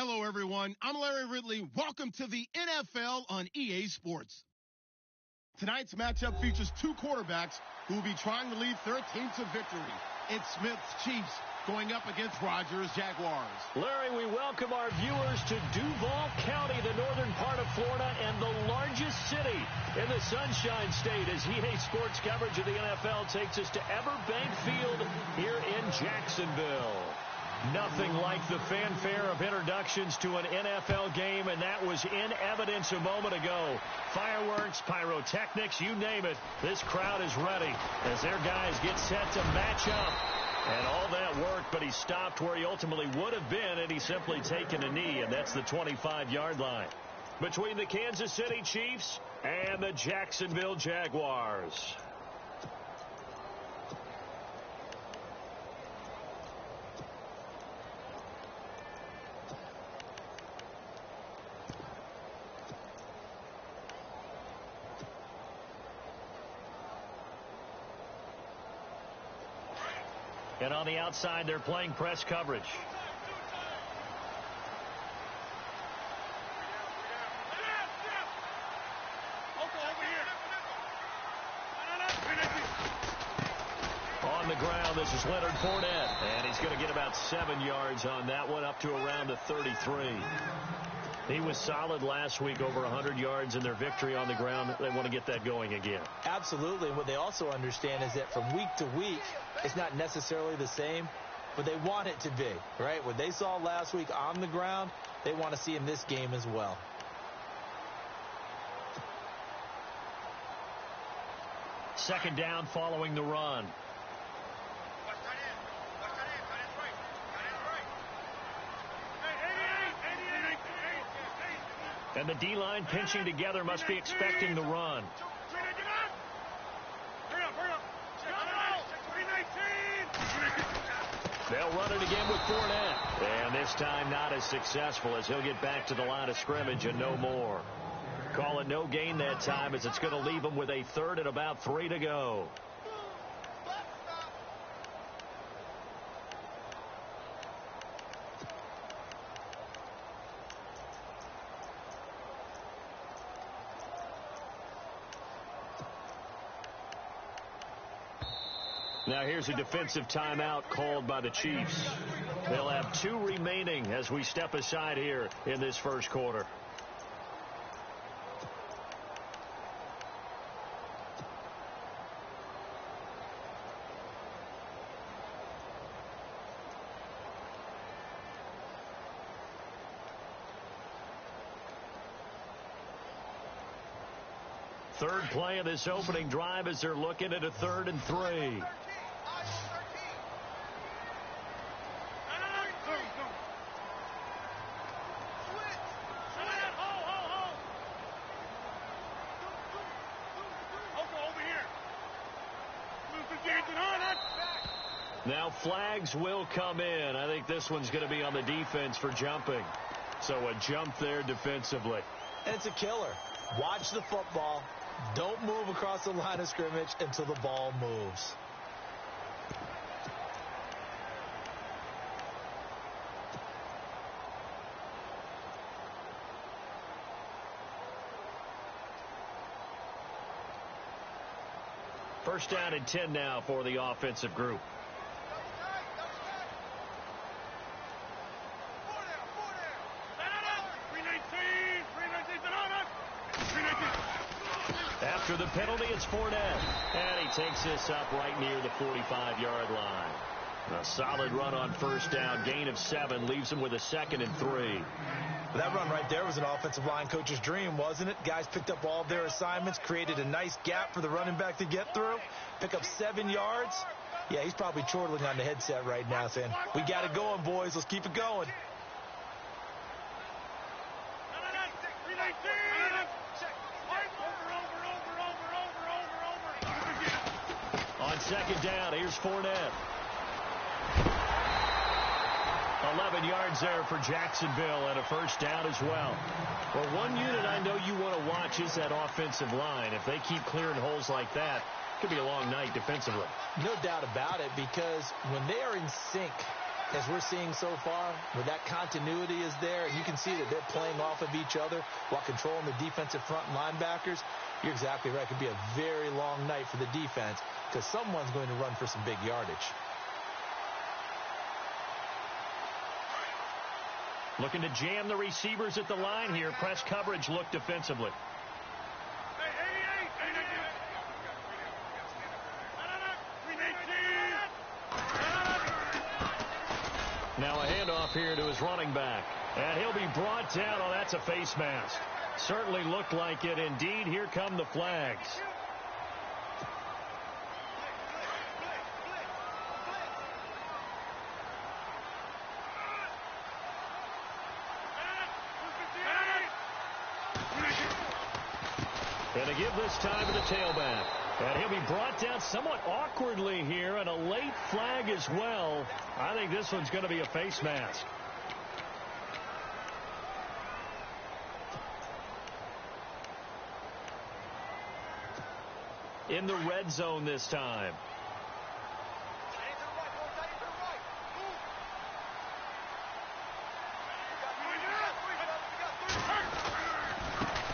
Hello, everyone. I'm Larry Ridley. Welcome to the NFL on EA Sports. Tonight's matchup features two quarterbacks who will be trying to lead their team to victory. It's Smith's Chiefs going up against Rogers' Jaguars. Larry, we welcome our viewers to Duval County, the northern part of Florida, and the largest city in the Sunshine State, as EA Sports coverage of the NFL takes us to Everbank Field here in Jacksonville. Nothing like the fanfare of introductions to an NFL game, and that was in evidence a moment ago. Fireworks, pyrotechnics, you name it. This crowd is ready as their guys get set to match up. And all that worked, but he stopped where he ultimately would have been, and he's simply taken a knee, and that's the 25-yard line. Between the Kansas City Chiefs and the Jacksonville Jaguars. And on the outside, they're playing press coverage. On the ground, this is Leonard Fournette. And he's going to get about 7 yards on that one, up to around the 33. He was solid last week, over 100 yards in their victory on the ground. They want to get that going again. Absolutely. And what they also understand is that from week to week, it's not necessarily the same, but they want it to be, right? What they saw last week on the ground, they want to see in this game as well. Second down following the run. And the D-line pinching together must be expecting the run. They'll run it again with Fournette. And this time not as successful, as he'll get back to the line of scrimmage and no more. Call it no gain that time, as it's going to leave him with a third and about 3 to go. Now here's a defensive timeout called by the Chiefs. They'll have 2 remaining as we step aside here in this first quarter. Third play of this opening drive as they're looking at a 3rd and 3. Now flags will come in. I think this one's going to be on the defense for jumping. So a jump there defensively. And it's a killer. Watch the football. Don't move across the line of scrimmage until the ball moves. First down and 10 now for the offensive group. After the penalty, it's Fournette. And he takes this up right near the 45-yard line. A solid run on first down. Gain of 7 leaves him with a 2nd and 3. That run right there was an offensive line coach's dream, wasn't it? Guys picked up all of their assignments, created a nice gap for the running back to get through, pick up 7 yards. Yeah, he's probably chortling on the headset right now saying, we got it going, boys. Let's keep it going. On second down, here's Fournette. 11 yards there for Jacksonville and a first down as well. Well, one unit I know you want to watch is that offensive line. If they keep clearing holes like that, it could be a long night defensively. No doubt about it, because when they are in sync as we're seeing so far, where that continuity is there, and you can see that they're playing off of each other while controlling the defensive front and linebackers, you're exactly right. It could be a very long night for the defense because someone's going to run for some big yardage. Looking to jam the receivers at the line here. Press coverage look defensively. Now a handoff here to his running back. And he'll be brought down. Oh, that's a face mask. Certainly looked like it. Indeed, here come the flags. And to give this time to the tailback. And he'll be brought down somewhat awkwardly here, and a late flag as well. I think this one's going to be a face mask. In the red zone this time.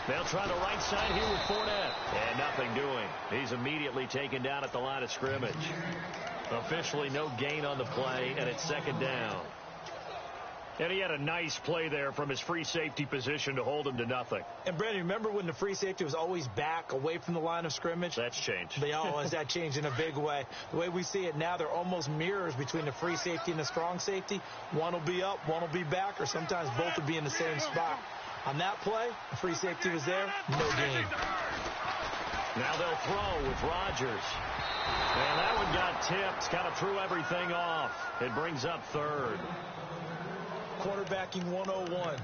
They'll try the right side here with Fournette. And nothing doing. He's immediately taken down at the line of scrimmage. Officially no gain on the play, and it's second down. And he had a nice play there from his free safety position to hold him to nothing. And, Brandon, remember when the free safety was always back away from the line of scrimmage? That's changed. That changed in a big way. The way we see it now, they're almost mirrors between the free safety and the strong safety. One will be up, one will be back, or sometimes both will be in the same spot. On that play, the free safety was there, no gain. Now they'll throw with Rodgers. And that one got tipped, kind of threw everything off. It brings up third. Quarterbacking 101.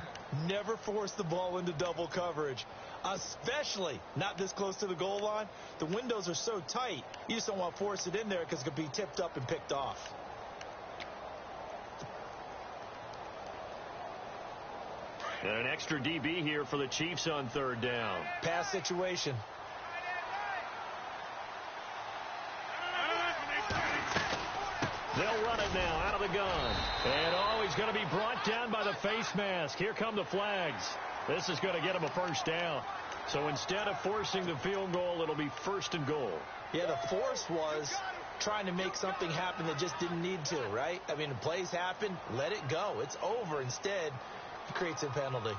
Never force the ball into double coverage, especially not this close to the goal line. The windows are so tight, you just don't want to force it in there because it could be tipped up and picked off. And an extra DB here for the Chiefs on third down. Pass situation. They'll run it now out of the gun. And he's going to be brought down by the face mask. Here come the flags. This is going to get him a first down. So instead of forcing the field goal, it'll be first and goal. Yeah, the force was trying to make something happen that just didn't need to, right? I mean, the plays happen, let it go. It's over. Instead, he creates a penalty.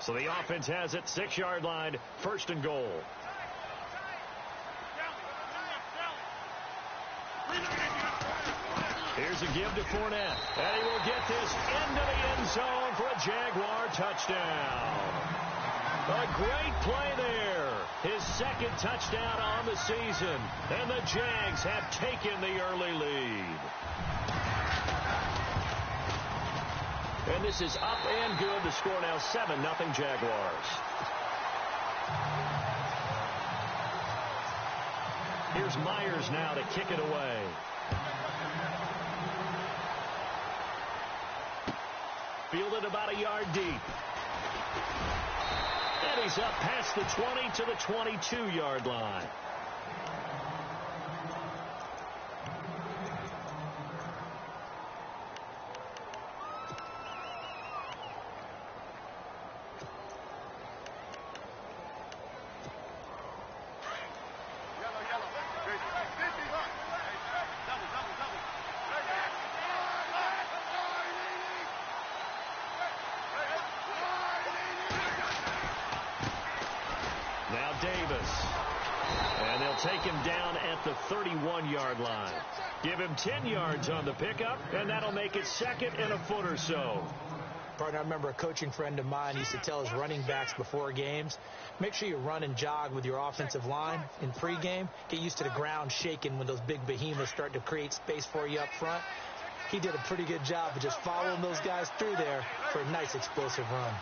So the offense has it, 6-yard line, first and goal. Here's a give to Fournette. And he will get this into the end zone for a Jaguar touchdown. A great play there. His second touchdown on the season. And the Jags have taken the early lead. And this is up and good. The score now 7-0 Jaguars. Here's Myers now to kick it away. Fielded about a yard deep. And he's up past the 20 to the 22-yard line. Take him down at the 31-yard line. Give him 10 yards on the pickup, and that'll make it second and a foot or so. Partner, I remember a coaching friend of mine used to tell his running backs before games, make sure you run and jog with your offensive line in pregame. Get used to the ground shaking when those big behemoths start to create space for you up front. He did a pretty good job of just following those guys through there for a nice explosive run.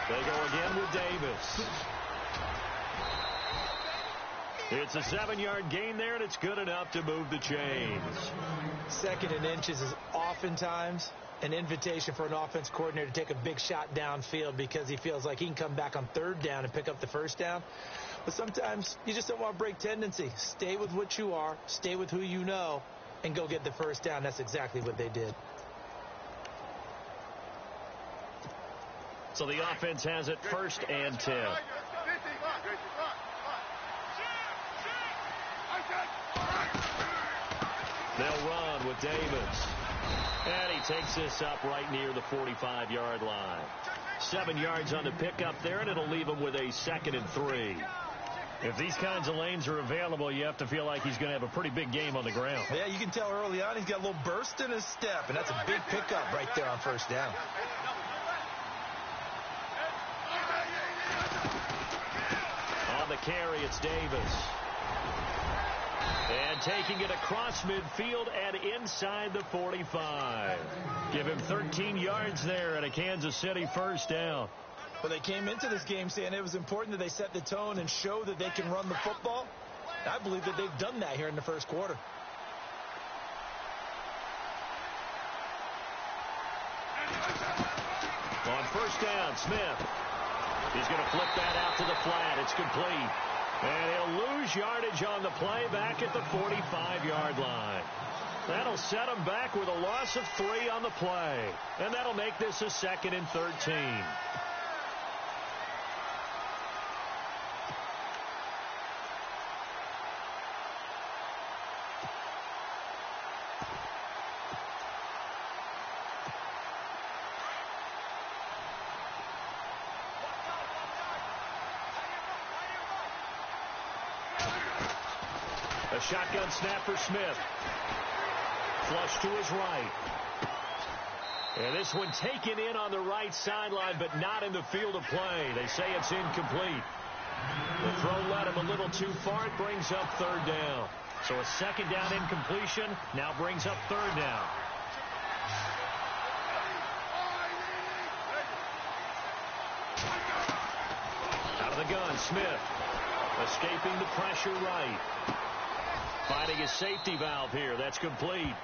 They go again with Davis. It's a 7-yard gain there, and it's good enough to move the chains. Second and inches is oftentimes an invitation for an offense coordinator to take a big shot downfield because he feels like he can come back on third down and pick up the first down. But sometimes you just don't want to break tendency. Stay with what you are, stay with who you know, and go get the first down. That's exactly what they did. So the offense has it 1st and 10. They'll run with Davis. And he takes this up right near the 45-yard line. 7 yards on the pickup there, and it'll leave him with a 2nd and 3. If these kinds of lanes are available, you have to feel like he's going to have a pretty big game on the ground. Yeah, you can tell early on he's got a little burst in his step, and that's a big pickup right there on first down. On the carry, it's Davis. And taking it across midfield and inside the 45. Give him 13 yards there and a Kansas City first down. Well, they came into this game saying it was important that they set the tone and show that they can run the football. I believe that they've done that here in the first quarter. On first down, Smith. He's going to flip that out to the flat. It's complete. And he'll lose yardage on the play back at the 45-yard line. That'll set him back with a loss of 3 on the play. And that'll make this a 2nd and 13. A shotgun snap for Smith. Flush to his right. And this one taken in on the right sideline, but not in the field of play. They say it's incomplete. The throw led him a little too far. It brings up 3rd down. So a 2nd down incompletion now brings up 3rd down. Out of the gun, Smith. Escaping the pressure right. Finding a safety valve here. That's complete.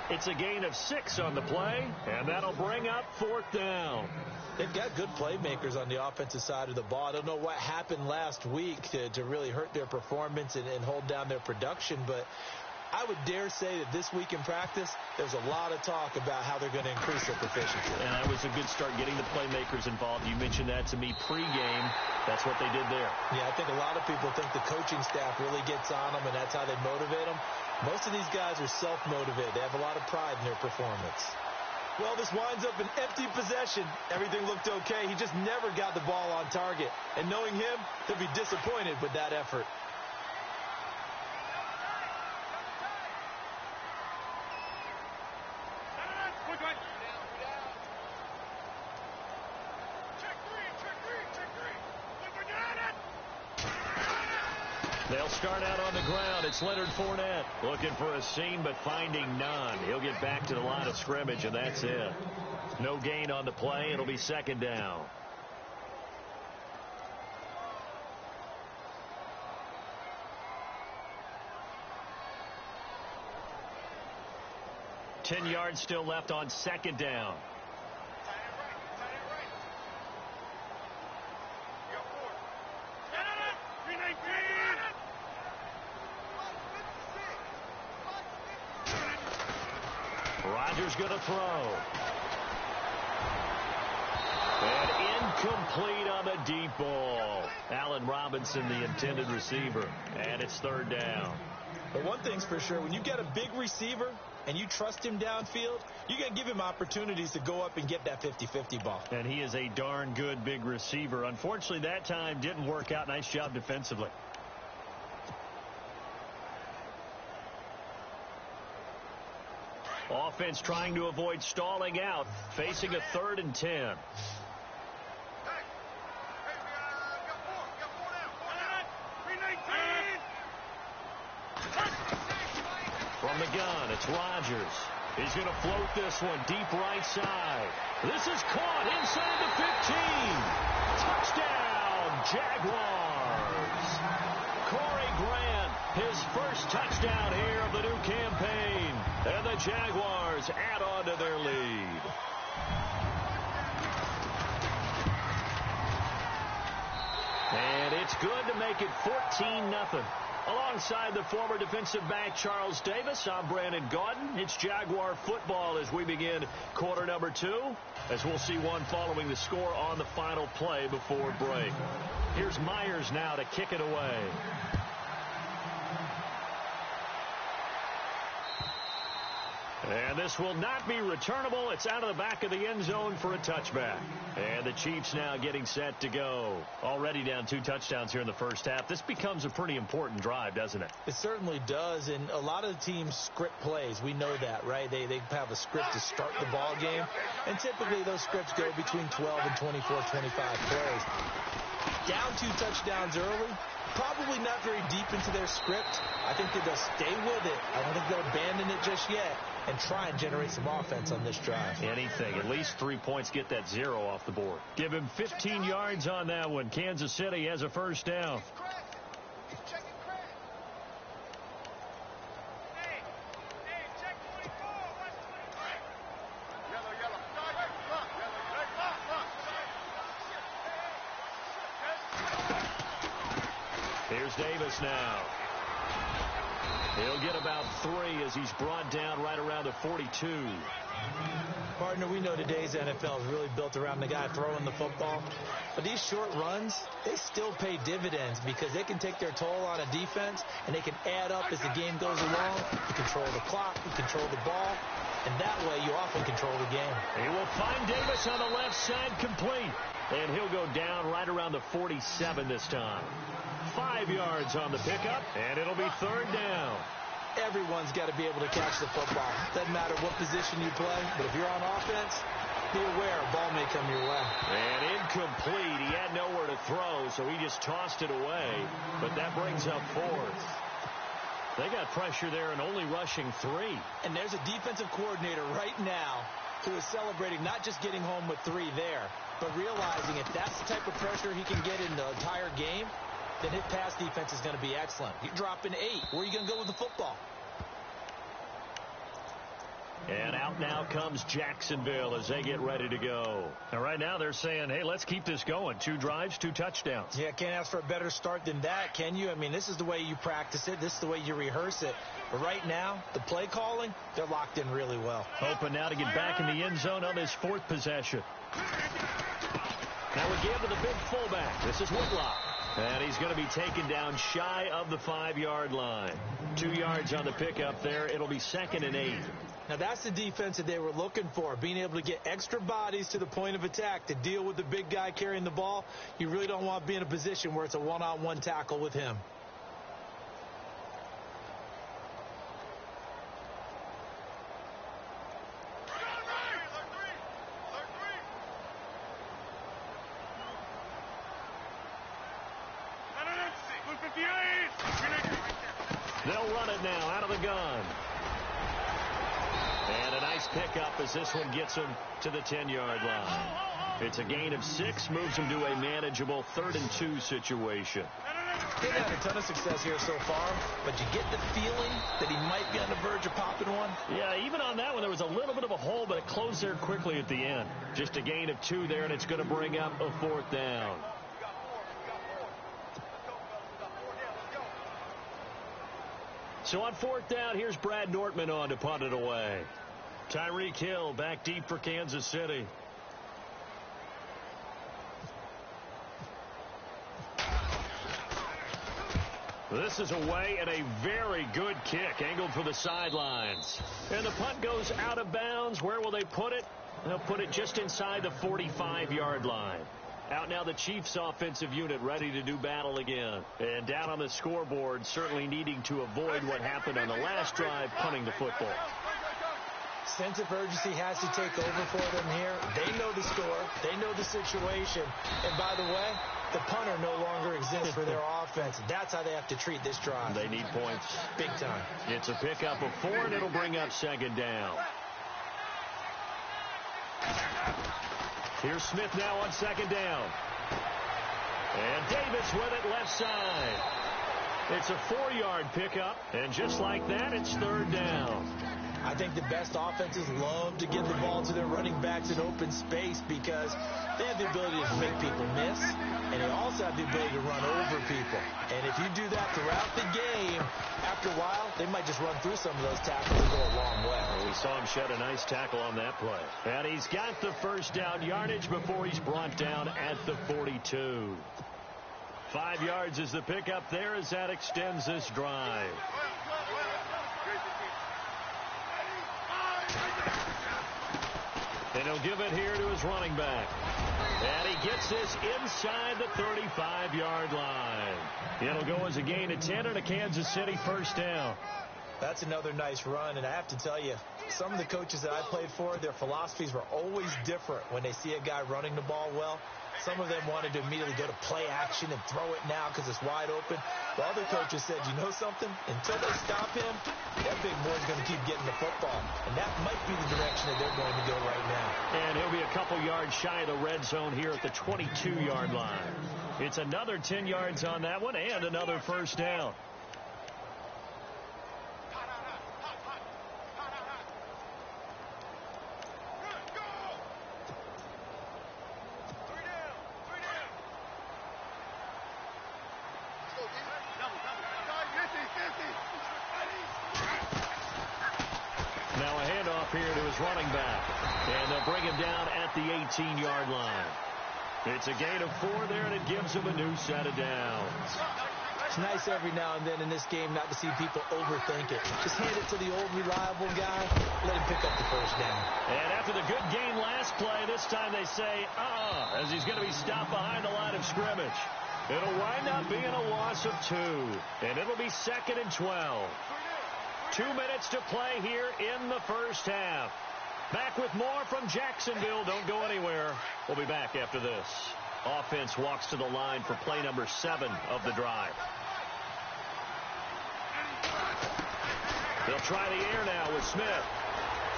It's a gain of 6 on the play, and that'll bring up 4th down. They've got good playmakers on the offensive side of the ball. I don't know what happened last week to really hurt their performance and hold down their production, but I would dare say that this week in practice, there's a lot of talk about how they're going to increase their proficiency. And that was a good start, getting the playmakers involved. You mentioned that to me pregame. That's what they did there. Yeah, I think a lot of people think the coaching staff really gets on them, and that's how they motivate them. Most of these guys are self-motivated. They have a lot of pride in their performance. Well, this winds up an empty possession. Everything looked okay. He just never got the ball on target. And knowing him, he'll be disappointed with that effort. They'll start out on the ground. It's Leonard Fournette looking for a seam but finding none. He'll get back to the line of scrimmage, and that's it. No gain on the play. It'll be 2nd down. Ten yards still left on 2nd down. Rodgers going to throw. And incomplete on the deep ball. Allen Robinson, the intended receiver. And it's 3rd down. But one thing's for sure, when you get a big receiver and you trust him downfield, you're going to give him opportunities to go up and get that 50-50 ball. And he is a darn good big receiver. Unfortunately, that time didn't work out. Nice job defensively. Offense trying to avoid stalling out, facing a 3rd and 10. From the gun, it's Rodgers. He's going to float this one deep right side. This is caught inside the 15. Touchdown, Jaguars. Corey Grant, his first touchdown here of the new campaign. And the Jaguars add on to their lead. And it's good to make it 14-0. Alongside the former defensive back Charles Davis, I'm Brandon Gaudin. It's Jaguar football as we begin quarter number 2, as we'll see one following the score on the final play before break. Here's Myers now to kick it away. And this will not be returnable. It's out of the back of the end zone for a touchback. And the Chiefs now getting set to go. Already down 2 touchdowns here in the first half. This becomes a pretty important drive, doesn't it? It certainly does, and a lot of the teams script plays. We know that, right? They have a script to start the ball game, and typically those scripts go between 12 and 24, 25 plays. Down 2 touchdowns early, probably not very deep into their script. I think they'll stay with it. I don't think they'll abandon it just yet and try and generate some offense on this drive. Anything. At least 3 points, get that 0 off the board. Give him 15 yards on that one. Kansas City has a first down. Here's Davis now. He'll get about 3 as he's brought down right around the 42. Partner, we know today's NFL is really built around the guy throwing the football. But these short runs, they still pay dividends because they can take their toll on a defense, and they can add up as the game goes along. You control the clock, you control the ball, and that way you often control the game. He will find Davis on the left side complete. And he'll go down right around the 47 this time. 5 yards on the pickup, and it'll be third down. Everyone's got to be able to catch the football. Doesn't matter what position you play, but if you're on offense, be aware a ball may come your way. And incomplete. He had nowhere to throw, so he just tossed it away. But that brings up 4th. They got pressure there and only rushing 3. And there's a defensive coordinator right now who is celebrating not just getting home with 3 there, but realizing if that's the type of pressure he can get in the entire game, then his pass defense is going to be excellent. You're dropping 8. Where are you going to go with the football? And out now comes Jacksonville as they get ready to go. And right now they're saying, hey, let's keep this going. 2 drives, 2 touchdowns. Yeah, can't ask for a better start than that, can you? I mean, this is the way you practice it. This is the way you rehearse it. But right now, the play calling, they're locked in really well. Hoping now to get back in the end zone on this 4th possession. Now we give to the big fullback. This is Whitlock. And he's going to be taken down shy of the 5-yard line. 2 yards on the pickup there. It'll be 2nd and 8. Now that's the defense that they were looking for, being able to get extra bodies to the point of attack to deal with the big guy carrying the ball. You really don't want to be in a position where it's a one-on-one tackle with him. They'll run it now out of the gun. And a nice pickup as this one gets him to the 10-yard line. It's a gain of 6, moves him to a manageable 3rd and 2 situation. They've had a ton of success here so far, but you get the feeling that he might be on the verge of popping one. Yeah, even on that one, there was a little bit of a hole, but it closed there quickly at the end. Just a gain of 2 there, and it's going to bring up a 4th down. So on 4th down, here's Brad Nortman on to punt it away. Tyreek Hill back deep for Kansas City. This is away and a very good kick angled for the sidelines. And the punt goes out of bounds. Where will they put it? They'll put it just inside the 45-yard line. Out now the Chiefs offensive unit ready to do battle again. And down on the scoreboard, certainly needing to avoid what happened on the last drive, punting the football. Sense of urgency has to take over for them here. They know the score. They know the situation. And by the way, the punter no longer exists for their offense. That's how they have to treat this drive. They need points. Big time. It's a pickup of 4, and it'll bring up 2nd down. Here's Smith now on 2nd down. And Davis with it left side. It's a 4-yard pickup, and just like that, it's third down. I think the best offenses love to get the ball to their running backs in open space because they have the ability to make people miss, and they also have the ability to run over people. And if you do that throughout the game, after a while, they might just run through some of those tackles and go a long way. Well, we saw him shed a nice tackle on that play. And he's got the first down yardage before he's brought down at the 42. 5 yards is the pickup there as that extends this drive. And he'll give it here to his running back. And he gets this inside the 35-yard line. It'll go as a gain of 10 and a Kansas City first down. That's another nice run, and I have to tell you, some of the coaches that I played for, their philosophies were always different when they see a guy running the ball well. Some of them wanted to immediately go to play action and throw it now because it's wide open. While other coaches said, you know something? Until they stop him, that big boy's going to keep getting the football. And that might be the direction that they're going to go right now. And he'll be a couple yards shy of the red zone here at the 22-yard line. It's another 10 yards on that one and another first down. Now a handoff here to his running back. And they'll bring him down at the 18-yard line. It's a gain of 4 there, and it gives him a new set of downs. It's nice every now and then in this game not to see people overthink it. Just hand it to the old reliable guy. Let him pick up the first down. And after the good gain last play, this time they say, as he's going to be stopped behind the line of scrimmage. It'll wind up being a loss of 2. And it'll be 2nd and 12. 2 minutes to play here in the first half. Back with more from Jacksonville. Don't go anywhere. We'll be back after this. Offense walks to the line for play number 7 of the drive. They'll try the air now with Smith.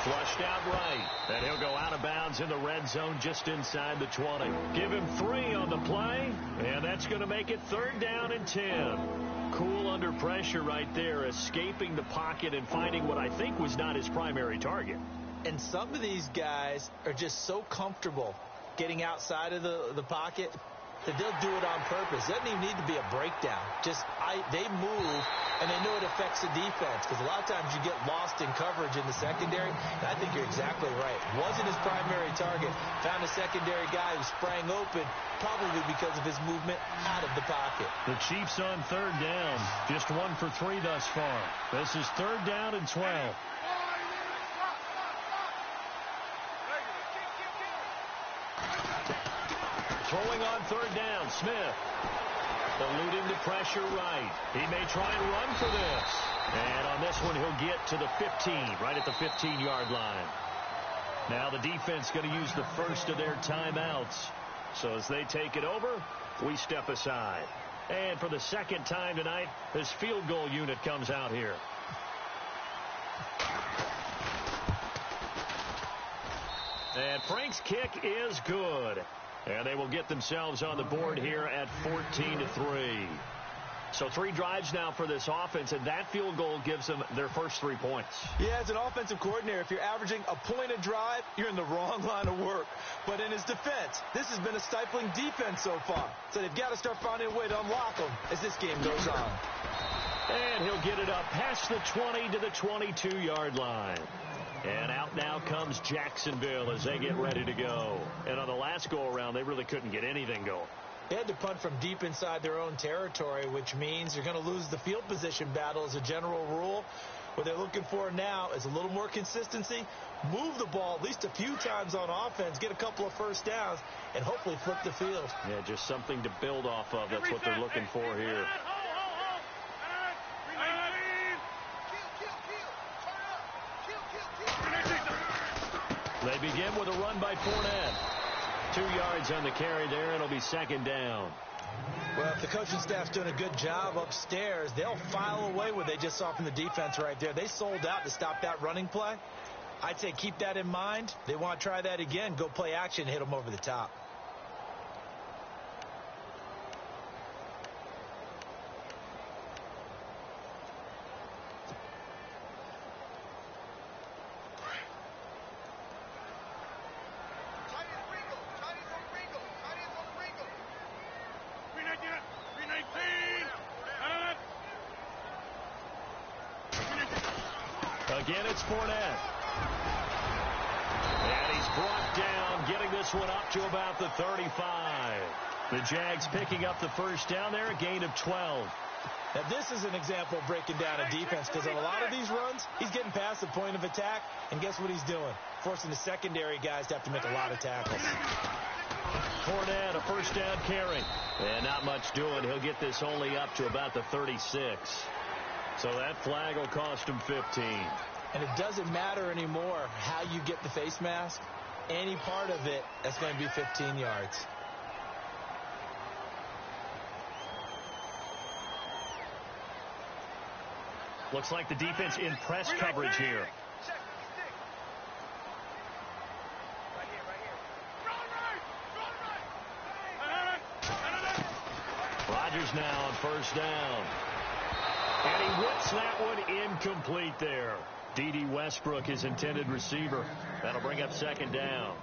Flushed out right. And he'll go out of bounds in the red zone just inside the 20. Give him 3 on the play. And that's going to make it 3rd down and 10. Cool under pressure right there, escaping the pocket and finding what I think was not his primary target. And some of these guys are just so comfortable getting outside of the pocket that they'll do it on purpose. It doesn't even need to be a breakdown. They move, and they know it affects the defense because a lot of times you get lost in coverage in the secondary. And I think you're exactly right. Wasn't his primary target. Found a secondary guy who sprang open, probably because of his movement out of the pocket. The Chiefs on 3rd down. Just 1 for 3 thus far. This is 3rd down and 12. Throwing on 3rd down, Smith. Eluding the pressure right. He may try and run for this. And on this one, he'll get to the 15, right at the 15-yard line. Now the defense going to use the first of their timeouts. So as they take it over, we step aside. And for the 2nd time tonight, this field goal unit comes out here. And Frank's kick is good. And they will get themselves on the board here at 14-3. So 3 drives now for this offense, and that field goal gives them their first 3 points. Yeah, as an offensive coordinator, if you're averaging a point a drive, you're in the wrong line of work. But in his defense, this has been a stifling defense so far. So they've got to start finding a way to unlock them as this game goes on. And he'll get it up past the 20 to the 22-yard line. And out now comes Jacksonville as they get ready to go. And on the last go-around, they really couldn't get anything going. They had to punt from deep inside their own territory, which means you're going to lose the field position battle as a general rule. What they're looking for now is a little more consistency, move the ball at least a few times on offense, get a couple of first downs, and hopefully flip the field. Yeah, just something to build off of. That's what they're looking for here. They begin with a run by Fournette. 2 yards on the carry there. It'll be 2nd down. Well, if the coaching staff's doing a good job upstairs, they'll file away what they just saw from the defense right there. They sold out to stop that running play. I'd say keep that in mind. They want to try that again. Go play action and hit them over the top. Again, it's Fournette. And he's brought down, getting this one up to about the 35. The Jags picking up the first down there, a gain of 12. Now, this is an example of breaking down a defense, because on a lot of these runs, he's getting past the point of attack, and guess what he's doing? Forcing the secondary guys to have to make a lot of tackles. Fournette, a first down carry. And not much doing. He'll get this only up to about the 36. So that flag will cost him 15. And it doesn't matter anymore how you get the face mask. Any part of it, that's going to be 15 yards. Looks like the defense in press coverage here. Rodgers now on first down. And he whips that one incomplete there. D.D. Westbrook, his intended receiver. That'll bring up second down.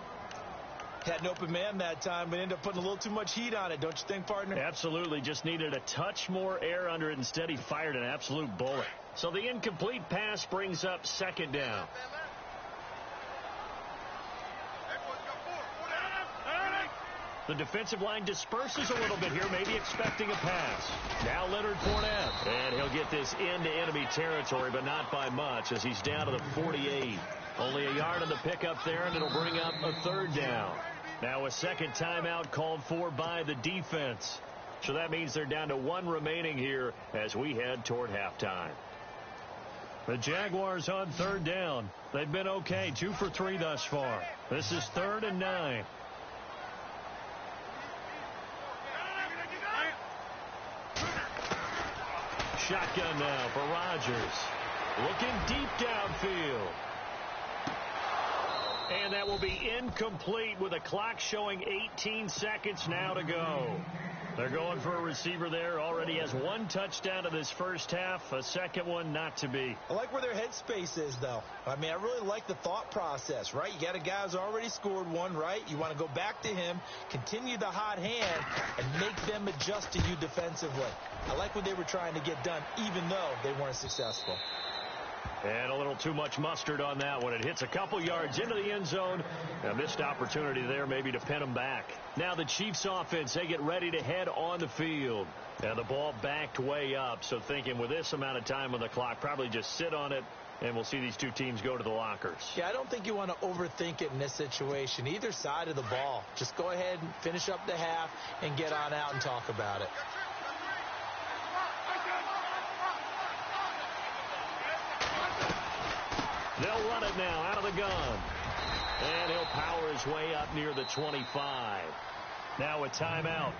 Had an open man that time, but ended up putting a little too much heat on it, don't you think, partner? Absolutely. Just needed a touch more air under it. Instead, he fired an absolute bullet. So the incomplete pass brings up second down. The defensive line disperses a little bit here, maybe expecting a pass. Now Leonard Fournette. And he'll get this into enemy territory, but not by much, as he's down to the 48. Only a yard on the pickup there, and it'll bring up a third down. Now a second timeout called for by the defense. So that means they're down to one remaining here as we head toward halftime. The Jaguars on third down. They've been okay, 2 for 3 thus far. This is 3rd and 9. Shotgun now for Rodgers. Looking deep downfield. And that will be incomplete with a clock showing 18 seconds now to go. They're going for a receiver there. Already has 1 touchdown in this first half. A second one not to be. I like where their headspace is, though. I mean, I really like the thought process, right? You got a guy who's already scored one, right? You want to go back to him, continue the hot hand, and make them adjust to you defensively. I like what they were trying to get done, even though they weren't successful. And a little too much mustard on that one. It hits a couple yards into the end zone. A missed opportunity there maybe to pin them back. Now the Chiefs offense, they get ready to head on the field. And the ball backed way up. So thinking with this amount of time on the clock, probably just sit on it, and we'll see these two teams go to the lockers. Yeah, I don't think you want to overthink it in this situation. Either side of the ball. Just go ahead and finish up the half and get on out and talk about it. They'll run it now out of the gun. And he'll power his way up near the 25. Now a timeout.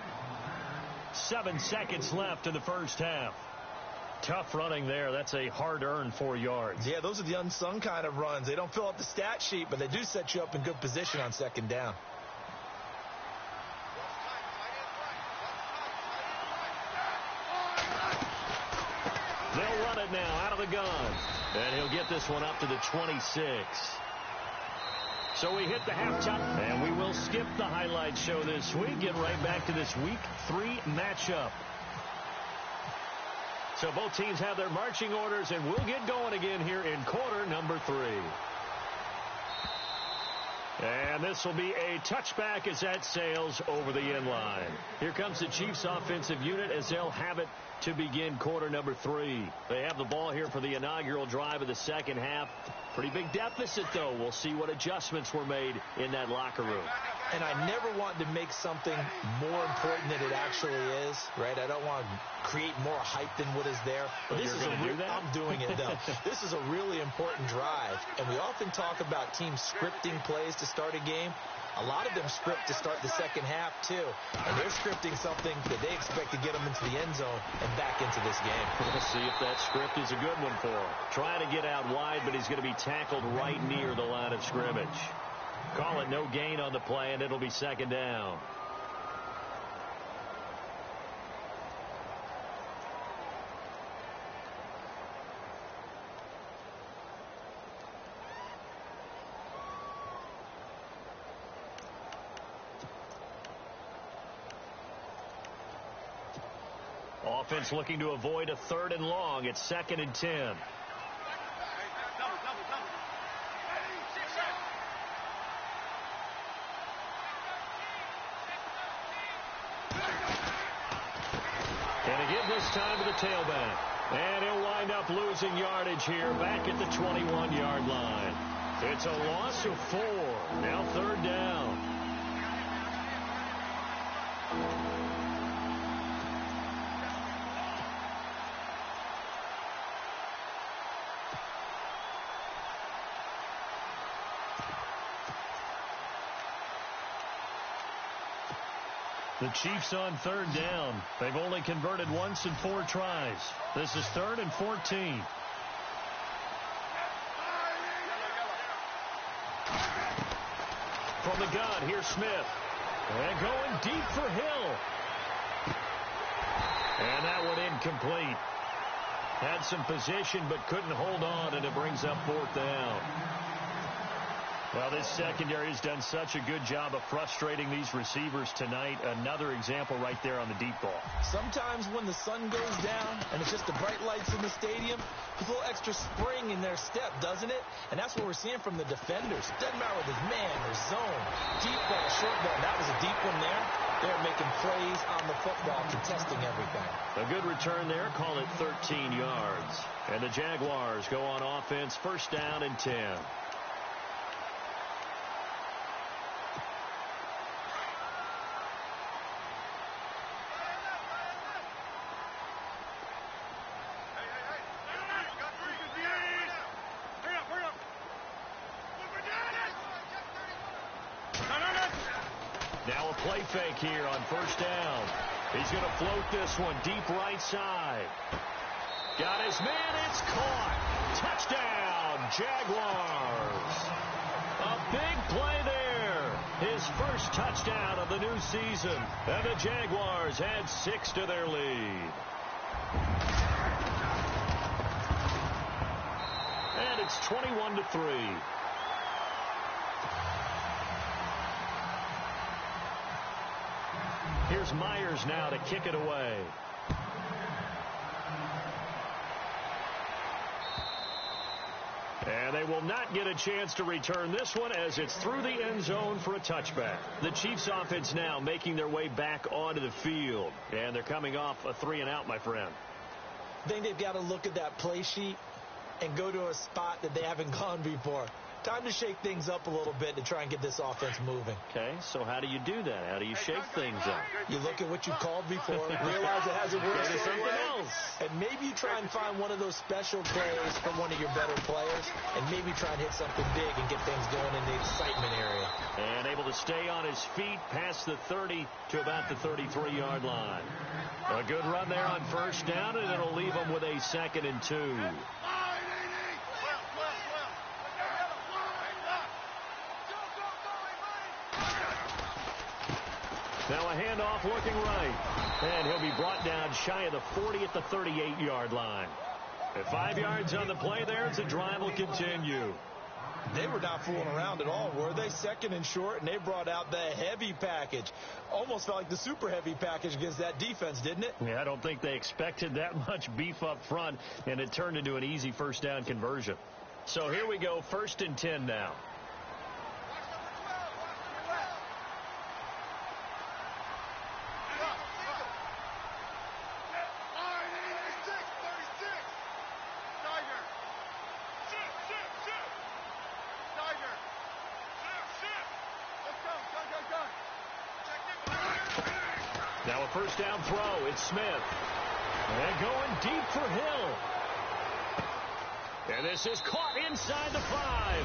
7 seconds left in the first half. Tough running there. That's a hard-earned 4 yards. Yeah, those are the unsung kind of runs. They don't fill up the stat sheet, but they do set you up in good position on second down. They'll run it now out of the gun. And he'll get this one up to the 26. So we hit the halftime, and we will skip the highlight show this week. Get right back to this Week 3 matchup. So both teams have their marching orders, and we'll get going again here in quarter number 3. And this will be a touchback as that sails over the end line. Here comes the Chiefs offensive unit as they'll have it to begin quarter number 3. They have the ball here for the inaugural drive of the second half. Pretty big deficit, though. We'll see what adjustments were made in that locker room. And I never want to make something more important than it actually is, right? I don't want to create more hype than what is there. But this is I'm doing it, though. This is a really important drive. And we often talk about teams scripting plays to start a game. A lot of them script to start the second half, too. And they're scripting something that they expect to get them into the end zone and back into this game. We'll see if that script is a good one for him. Trying to get out wide, but he's going to be tackled right near the line of scrimmage. Call it no gain on the play, and it'll be second down. Offense looking to avoid a 3rd and long. It's 2nd and 10. this time to the tailback. And he'll wind up losing yardage here back at the 21-yard line. It's a loss of 4. Now 3rd down. The Chiefs on 3rd down. They've only converted once in 4 tries. This is 3rd and 14. From the gun, here's Smith. And going deep for Hill. And that one incomplete. Had some position but couldn't hold on, and it brings up 4th down. Well, this secondary has done such a good job of frustrating these receivers tonight. Another example right there on the deep ball. Sometimes when the sun goes down and it's just the bright lights in the stadium, there's a little extra spring in their step, doesn't it? And that's what we're seeing from the defenders. Doesn't matter whether it's man or zone, deep ball, short ball. That was a deep one there. They're making plays on the football, contesting everything. A good return there. Call it 13 yards. And the Jaguars go on offense, 1st down and 10. Now a play fake here on 1st down. He's going to float this one deep right side. Got his man. It's caught. Touchdown, Jaguars. A big play there. His first touchdown of the new season. And the Jaguars add 6 to their lead. And it's 21-3. Here's Myers now to kick it away. And they will not get a chance to return this one as it's through the end zone for a touchback. The Chiefs offense now making their way back onto the field. And they're coming off a 3-and-out, my friend. I think they've got to look at that play sheet and go to a spot that they haven't gone before. Time to shake things up a little bit to try and get this offense moving. Okay, so how do you do that? How do you shake things up? You look at what you called before, realize it hasn't worked so something well, else. and maybe you try and find one of those special plays from one of your better players, and maybe try and hit something big and get things going in the excitement area. And able to stay on his feet past the 30 to about the 33-yard line. A good run there on 1st down, and it'll leave him with a 2nd and 2. Now a handoff looking right. And he'll be brought down shy of the 40 at the 38-yard line. At 5 yards on the play there as the drive will continue. They were not fooling around at all, were they? 2nd and short, and they brought out the heavy package. Almost felt like the super heavy package against that defense, didn't it? Yeah, I don't think they expected that much beef up front, and it turned into an easy 1st down conversion. So here we go, 1st and 10 now. Now a 1st down throw. It's Smith. And going deep for Hill. And this is caught inside the 5.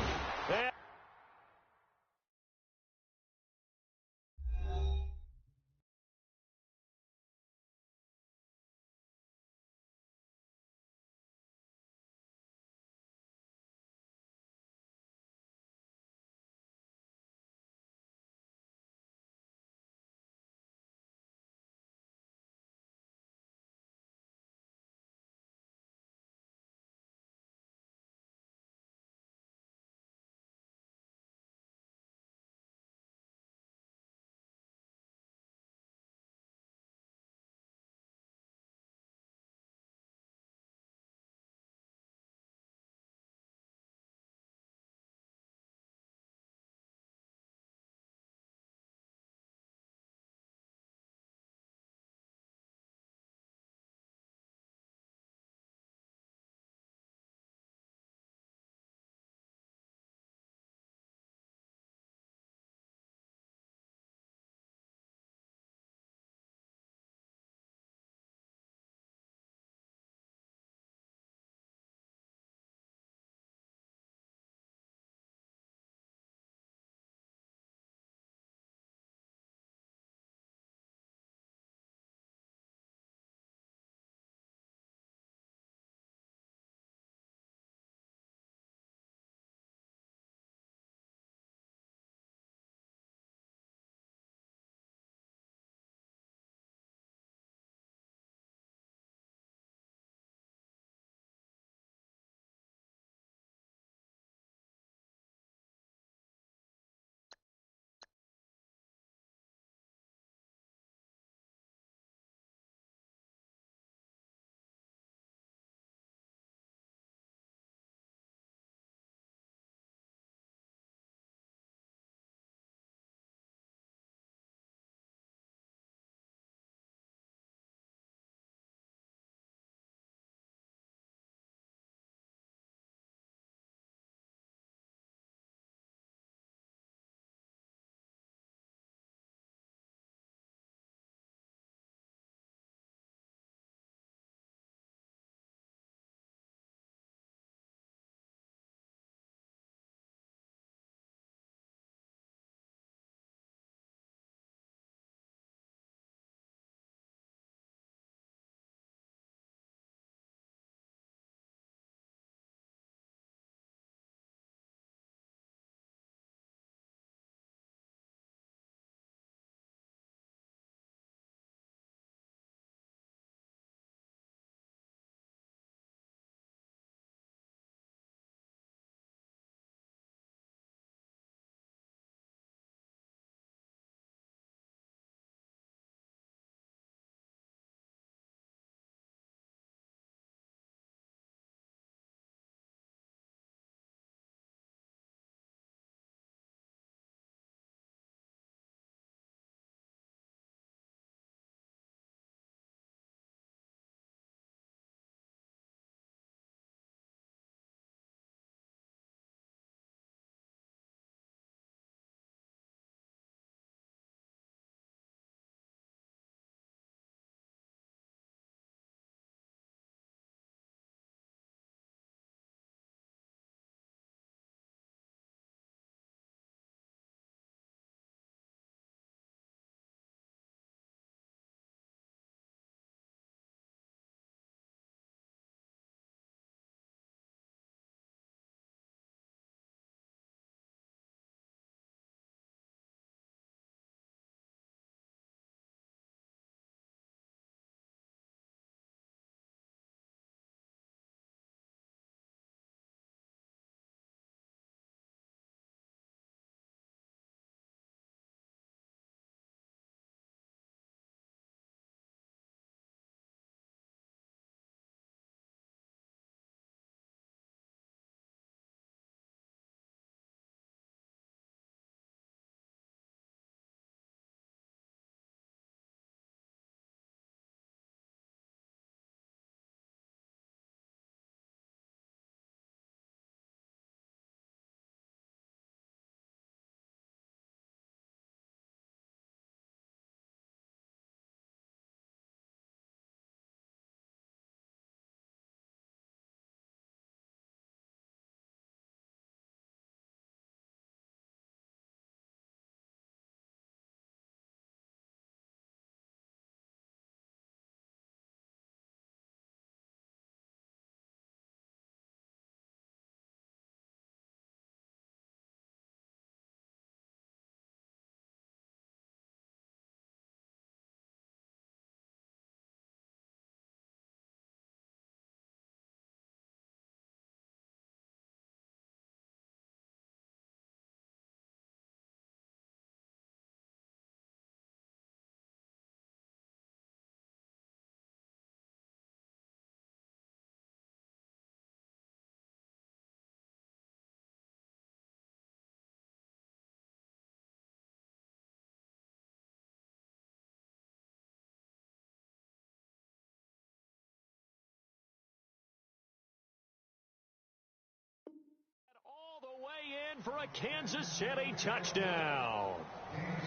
in for a Kansas City touchdown.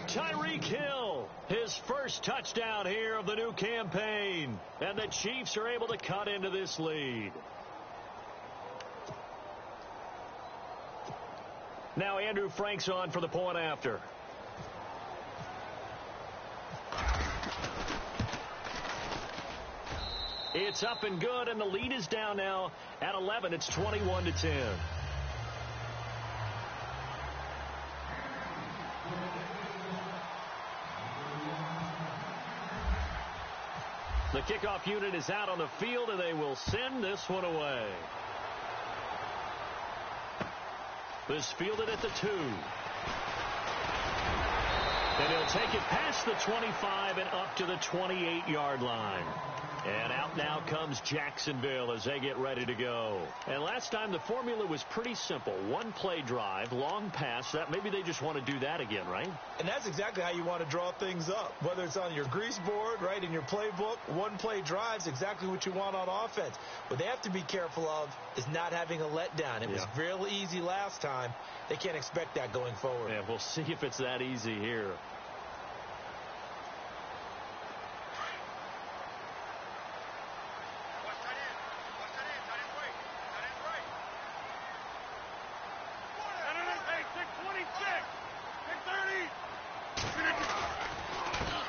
Tyreek Hill, his first touchdown here of the new campaign. And the Chiefs are able to cut into this lead. Now Andrew Frank's on for the point after. It's up and good, and the lead is down now at 11. It's 21-10. The kickoff unit is out on the field, and they will send this one away. This fielded at the 2. And he'll take it past the 25 and up to the 28-yard line. And out now comes Jacksonville as they get ready to go. And last time the formula was pretty simple. One play drive, long pass. That maybe they just want to do that again, right? And that's exactly how you want to draw things up. Whether it's on your grease board, right, in your playbook, one play drive's exactly what you want on offense. What they have to be careful of is not having a letdown. It was real easy last time. They can't expect that going forward. Yeah, we'll see if it's that easy here.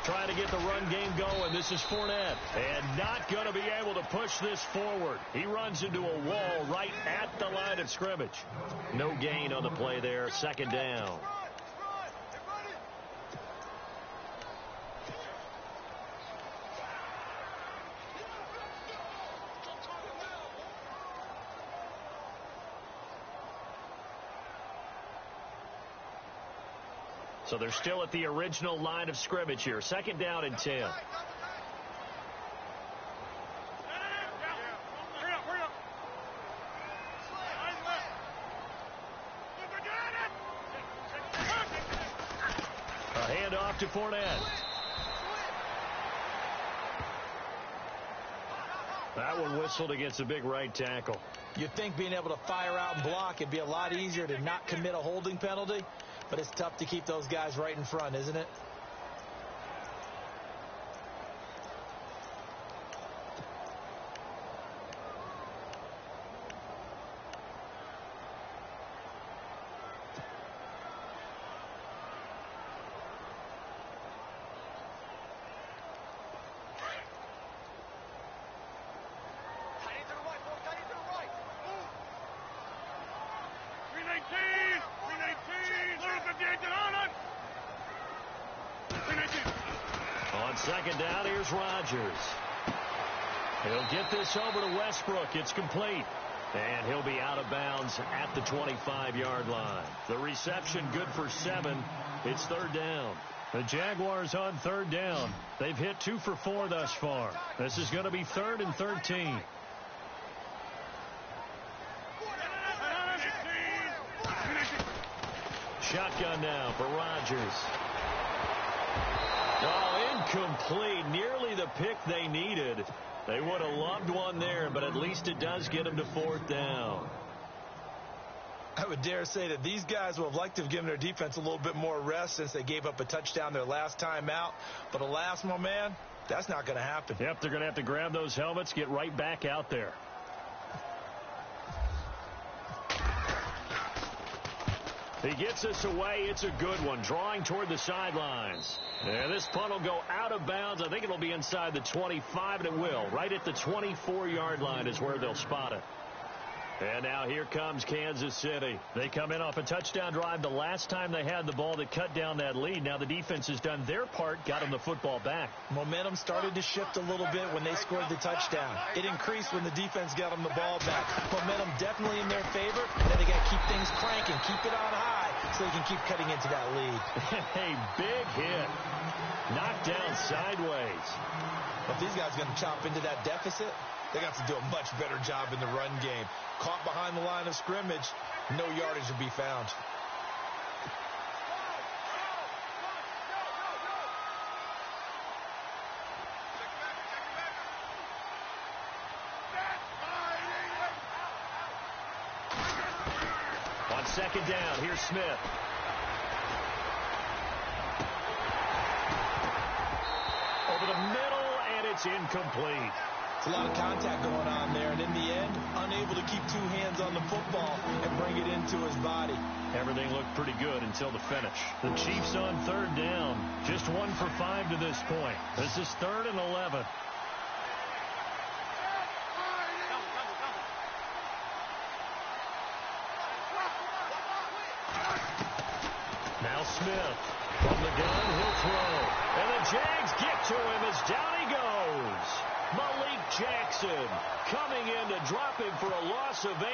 Trying to get the run game going. This is Fournette. And not going to be able to push this forward. He runs into a wall right at the line of scrimmage. No gain on the play there. Second down. So they're still at the original line of scrimmage here. Second down and 10. A handoff to Fournette. That one whistled against a big right tackle. You'd think being able to fire out and block, it'd be a lot easier to not commit a holding penalty. But it's tough to keep those guys right in front, isn't it? On second down, here's Rodgers. He'll get this over to Westbrook. It's complete. And he'll be out of bounds at the 25-yard line. The reception good for 7. It's third down. The Jaguars on third down. They've hit 2 for 4 thus far. This is going to be 3rd and 13. Shotgun now for Rodgers. Oh, incomplete. Nearly the pick they needed. They would have loved one there, but at least it does get them to 4th down. I would dare say that these guys would have liked to have given their defense a little bit more rest since they gave up a touchdown their last time out. But alas, my man, that's not going to happen. Yep, they're going to have to grab those helmets, get right back out there. He gets us away. It's a good one. Drawing toward the sidelines. And this punt will go out of bounds. I think it'll be inside the 25, and it will. Right at the 24-yard line is where they'll spot it. And now here comes Kansas City. They come in off a touchdown drive the last time they had the ball that cut down that lead. Now the defense has done their part, got them the football back. Momentum started to shift a little bit when they scored the touchdown. It increased when the defense got them the ball back. Momentum definitely in their favor. Then they got to keep things cranking, keep it on high so they can keep cutting into that lead. A big hit. Knocked down sideways. If these guys are going to chop into that deficit, they got to do a much better job in the run game. Caught behind the line of scrimmage, no yardage to be found. second down. Here's Smith. Over the middle, and it's incomplete. It's a lot of contact going on there, and in the end, unable to keep two hands on the football and bring it into his body. Everything looked pretty good until the finish. The Chiefs on third down. Just 1 for 5 to this point. This is 3rd and 11. Now Smith. From the gun, he'll throw. And the Jags get to him as down he goes. Malik Jackson coming in to drop him for a loss of 8,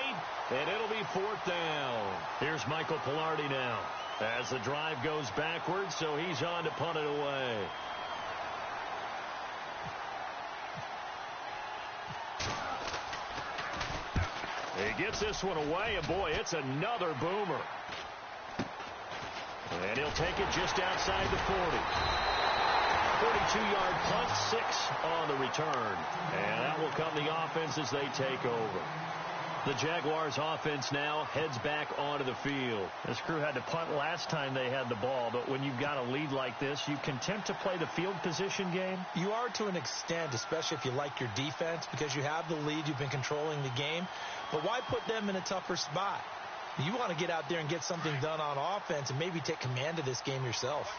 and it'll be 4th down. Here's Michael Pilardi now as the drive goes backwards, so he's on to punt it away. He gets this one away, and boy, it's another boomer. And he'll take it just outside the 40. 42-yard punt, 6 on the return. And that will come the offense as they take over. The Jaguars offense now heads back onto the field. This crew had to punt last time they had the ball, but when you've got a lead like this, you content to play the field position game? You are to an extent, especially if you like your defense, because you have the lead, you've been controlling the game. But why put them in a tougher spot? You want to get out there and get something done on offense and maybe take command of this game yourself.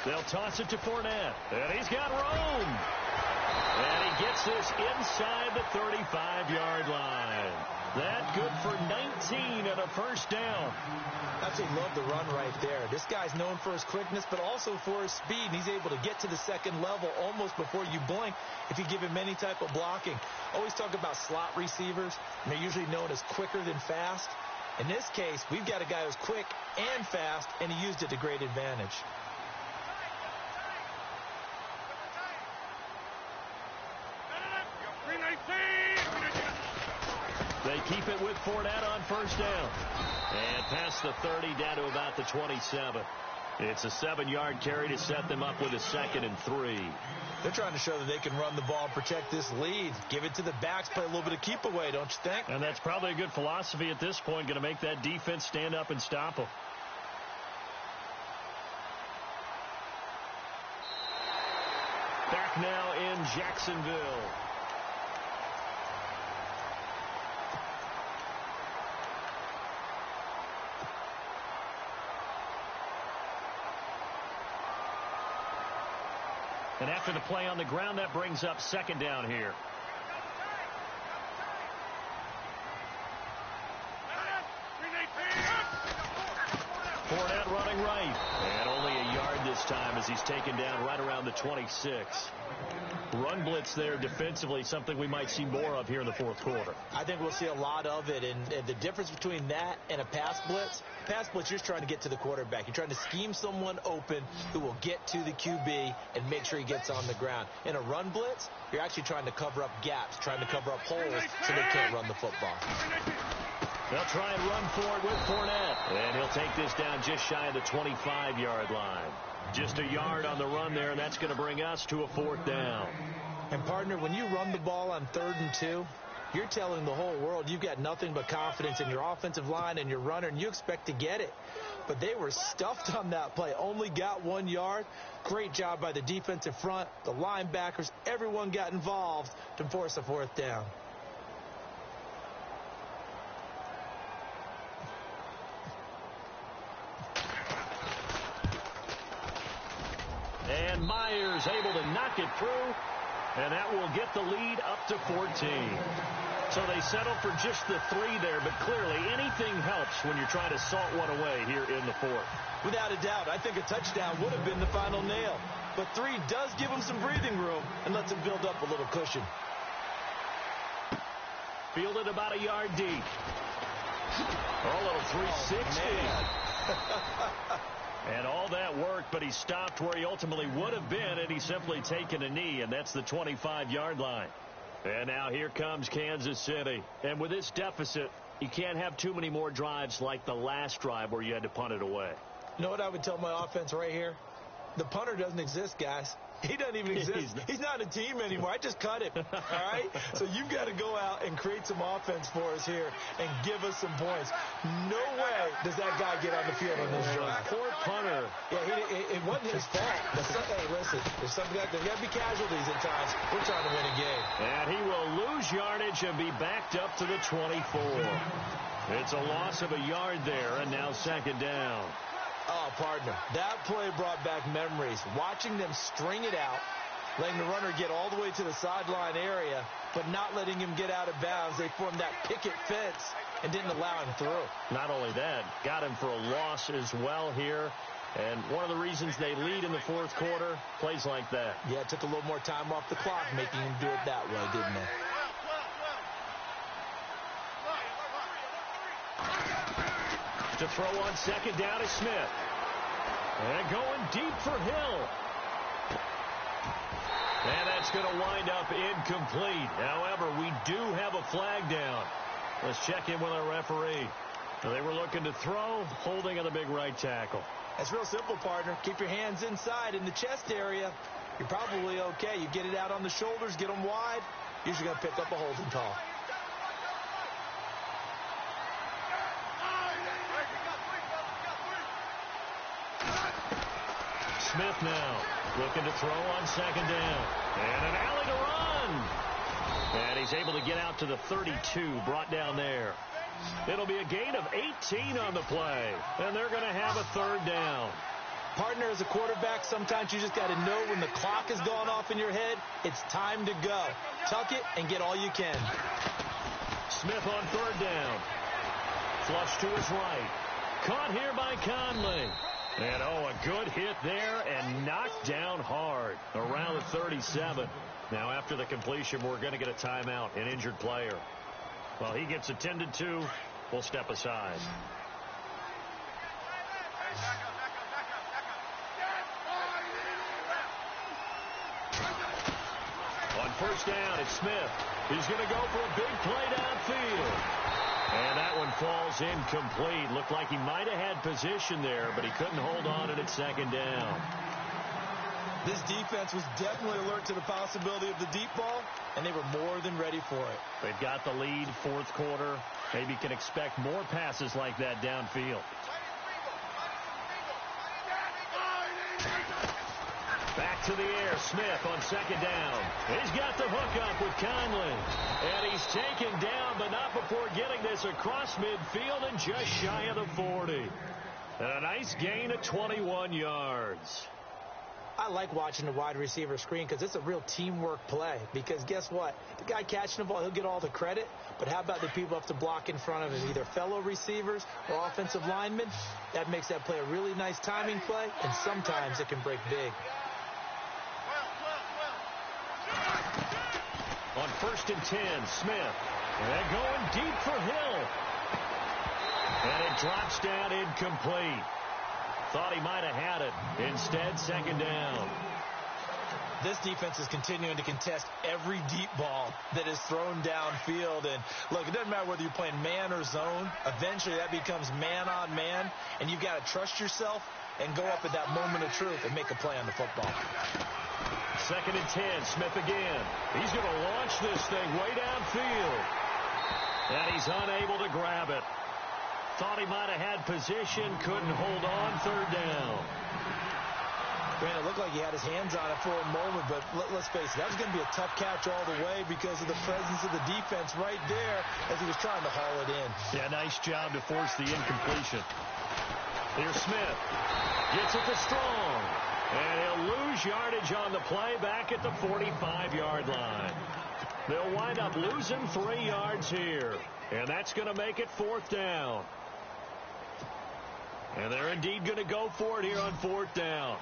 They'll toss it to Fournette, and he's got room. And he gets this inside the 35-yard line. That good for 19 and a first down. Absolutely love the run right there. This guy's known for his quickness, but also for his speed. He's able to get to the second level almost before you blink if you give him any type of blocking. Always talk about slot receivers, and they're usually known as quicker than fast. In this case, we've got a guy who's quick and fast, and he used it to great advantage. They keep it with Fournette on first down. And past the 30 down to about the 27. It's a 7-yard carry to set them up with a 2nd and 3. They're trying to show that they can run the ball and protect this lead. Give it to the backs, play a little bit of keep away, don't you think? And that's probably a good philosophy at this point, going to make that defense stand up and stop them. Back now in Jacksonville. And after the play on the ground, that brings up 2nd down here. Fournette running right. And only a yard this time as he's taken down right around the 26. Run blitz there defensively, something we might see more of here in the 4th quarter. I think we'll see a lot of it, and the difference between that and a pass blitz, you're just trying to get to the quarterback. You're trying to scheme someone open who will get to the QB and make sure he gets on the ground. In a run blitz, you're actually trying to cover up gaps, trying to cover up holes so they can't run the football. They'll try and run for it with Fournette. And he'll take this down just shy of the 25-yard line. Just a yard on the run there, and that's going to bring us to a 4th down. And, partner, when you run the ball on 3rd and 2, you're telling the whole world you've got nothing but confidence in your offensive line and your runner, and you expect to get it. But they were stuffed on that play, only got 1 yard. Great job by the defensive front, the linebackers, everyone got involved to force a 4th down. And Myers able to knock it through, and that will get the lead up to 14. So they settle for just the 3 there, but clearly anything helps when you're trying to salt one away here in the 4th. Without a doubt, I think a touchdown would have been the final nail. But 3 does give them some breathing room and lets them build up a little cushion. Fielded about a yard deep. A little 360. And all that work, but he stopped where he ultimately would have been, and he's simply taken a knee, and that's the 25-yard line. And now here comes Kansas City. And with this deficit, you can't have too many more drives like the last drive where you had to punt it away. You know what I would tell my offense right here? The punter doesn't exist, guys. He doesn't even exist. He's not a team anymore. I just cut him, all right? So you've got to go out and create some offense for us here and give us some points. No way does that guy get on the field on this drive. Poor punter. Yeah, it wasn't his fault. Hey, listen, there's got to be casualties at times. We're trying to win a game. And he will lose yardage and be backed up to the 24. It's a loss of a yard there, and now second down. Oh, partner, that play brought back memories. Watching them string it out, letting the runner get all the way to the sideline area, but not letting him get out of bounds. They formed that picket fence and didn't allow him through. Not only that, got him for a loss as well here. And one of the reasons they lead in the fourth quarter, plays like that. Yeah, it took a little more time off the clock, making him do it that way, didn't it? To throw on second down is Smith. And going deep for Hill. And that's going to wind up incomplete. However, we do have a flag down. Let's check in with our referee. They were looking to throw, holding on the big right tackle. That's real simple, partner. Keep your hands inside in the chest area. You're probably okay. You get it out on the shoulders, get them wide. Usually going to pick up a holding call. Smith now looking to throw on second down. And an alley to run. And he's able to get out to the 32, brought down there. It'll be a gain of 18 on the play. And they're going to have a third down. Partner, as a quarterback, sometimes you just got to know when the clock has gone off in your head, it's time to go. Tuck it and get all you can. Smith on third down. Flush to his right. Caught here by Conley. And, a good hit there and knocked down hard around the 37. Now, after the completion, we're going to get a timeout, an injured player. Well, he gets attended to. We'll step aside. On first down, it's Smith. He's going to go for a big play downfield. And that one falls incomplete. Looked like he might have had position there, but he couldn't hold on at second down. This defense was definitely alert to the possibility of the deep ball, and they were more than ready for it. They've got the lead, fourth quarter. Maybe can expect more passes like that downfield. Back to the air, Smith on second down. He's got the hook up with Conley. And he's taken down, but not before getting this across midfield and just shy of the 40. And a nice gain of 21 yards. I like watching the wide receiver screen because it's a real teamwork play. Because guess what? The guy catching the ball, he'll get all the credit. But how about the people up to block in front of him, either fellow receivers or offensive linemen? That makes that play a really nice timing play, and sometimes it can break big. On first and 10, Smith. And going deep for Hill. And it drops down incomplete. Thought he might have had it. Instead, second down. This defense is continuing to contest every deep ball that is thrown downfield. And, look, it doesn't matter whether you're playing man or zone. Eventually, that becomes man on man. And you've got to trust yourself and go up at that moment of truth and make a play on the football. Second and 10, Smith again. He's going to launch this thing way downfield. And he's unable to grab it. Thought he might have had position, couldn't hold on, third down. Brandon, it looked like he had his hands on it for a moment, but let's face it, that was going to be a tough catch all the way because of the presence of the defense right there as he was trying to haul it in. Yeah, nice job to force the incompletion. Here's Smith. Gets it to Strong. And he'll lose yardage on the play back at the 45-yard line. They'll wind up losing 3 yards here. And that's going to make it fourth down. And they're indeed going to go for it here on fourth down.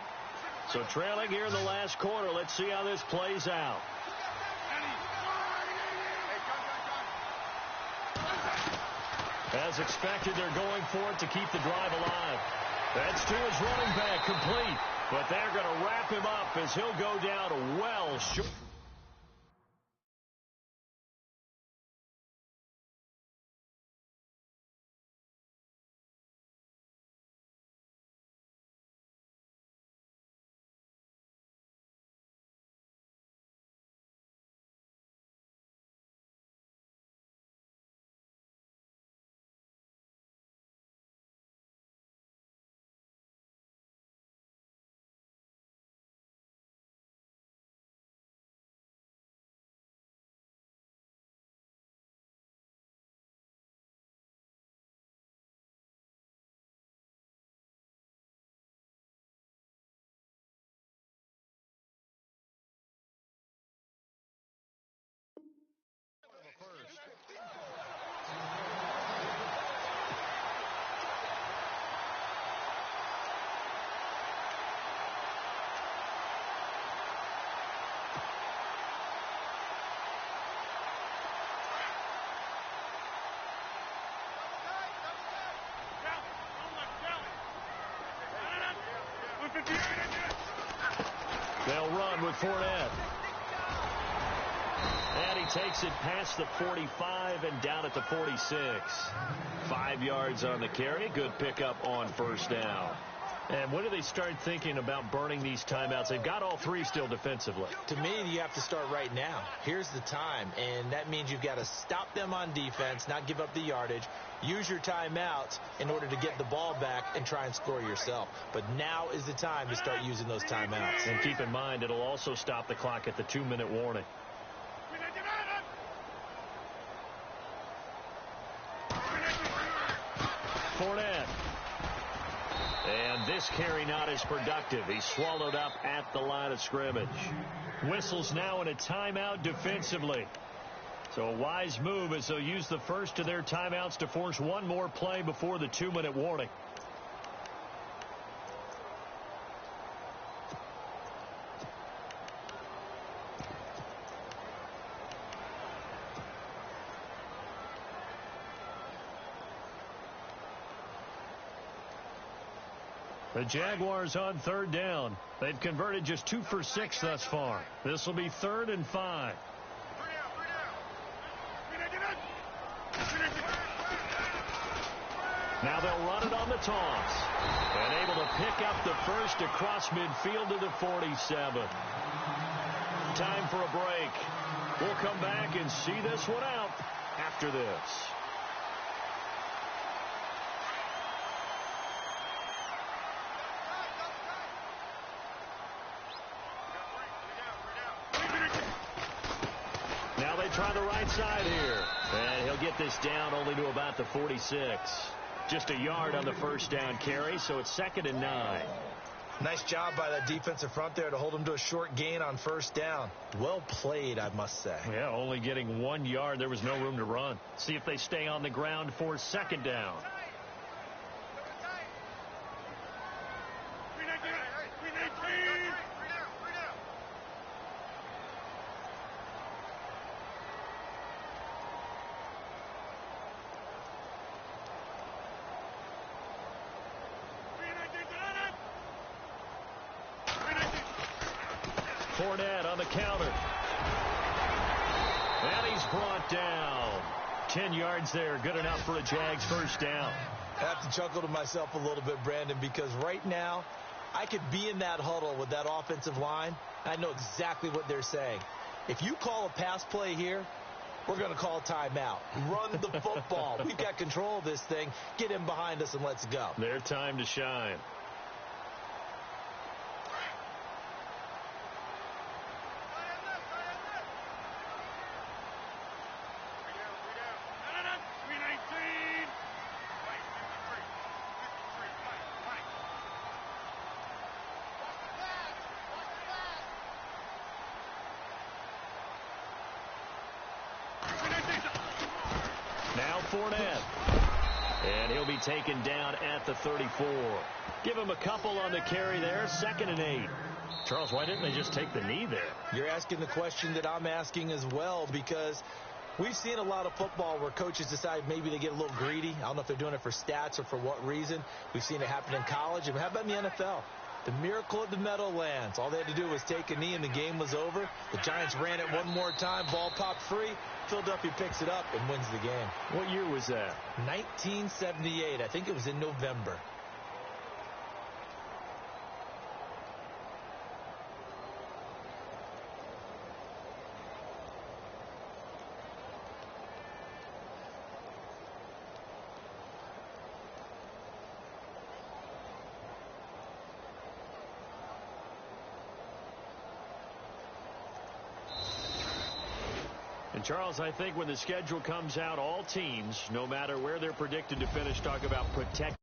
So trailing here in the last quarter. Let's see how this plays out. As expected, they're going for it to keep the drive alive. That's to his running back, complete. But they're going to wrap him up as he'll go down well short. They'll run with Fournette. And he takes it past the 45 and down at the 46. 5 yards on the carry. Good pickup on first down. And when do they start thinking about burning these timeouts? They've got all three still defensively. To me, you have to start right now. Here's the time, and that means you've got to stop them on defense, not give up the yardage, use your timeouts in order to get the ball back and try and score yourself. But now is the time to start using those timeouts. And keep in mind, it'll also stop the clock at the 2-minute warning. Fournette. And this carry not as productive. He's swallowed up at the line of scrimmage. Whistles now in a timeout defensively. So a wise move as they'll use the first of their timeouts to force one more play before the 2-minute warning. The Jaguars on third down. They've converted just 2 for 6 thus far. This will be 3rd and 5. Now they'll run it on the toss. And able to pick up the first across midfield to the 47. Time for a break. We'll come back and see this one out after this. Now they try the right side here. And he'll get this down only to about the 46. Just a yard on the first down carry, so it's 2nd and 9. Nice job by that defensive front there to hold him to a short gain on first down. Well played, I must say. Yeah, only getting 1 yard. There was no room to run. See if they stay on the ground for 2nd down. Fournette on the counter. And he's brought down. 10 yards there. Good enough for a Jags first down. I have to chuckle to myself a little bit, Brandon, because right now I could be in that huddle with that offensive line. I know exactly what they're saying. If you call a pass play here, we're going to call timeout. Run the football. We've got control of this thing. Get him behind us and let's go. Their time to shine. Now Fournette. And he'll be taken down at the 34. Give him a couple on the carry there. 2nd and 8. Charles, why didn't they just take the knee there? You're asking the question that I'm asking as well, because we've seen a lot of football where coaches decide maybe they get a little greedy. I don't know if they're doing it for stats or for what reason. We've seen it happen in college. And how about in the NFL? The miracle of the Meadowlands. All they had to do was take a knee and the game was over. The Giants ran it one more time. Ball popped free. Philadelphia picks it up and wins the game. What year was that? 1978. I think it was in November. And, Charles, I think when the schedule comes out, all teams, no matter where they're predicted to finish, talk about protect.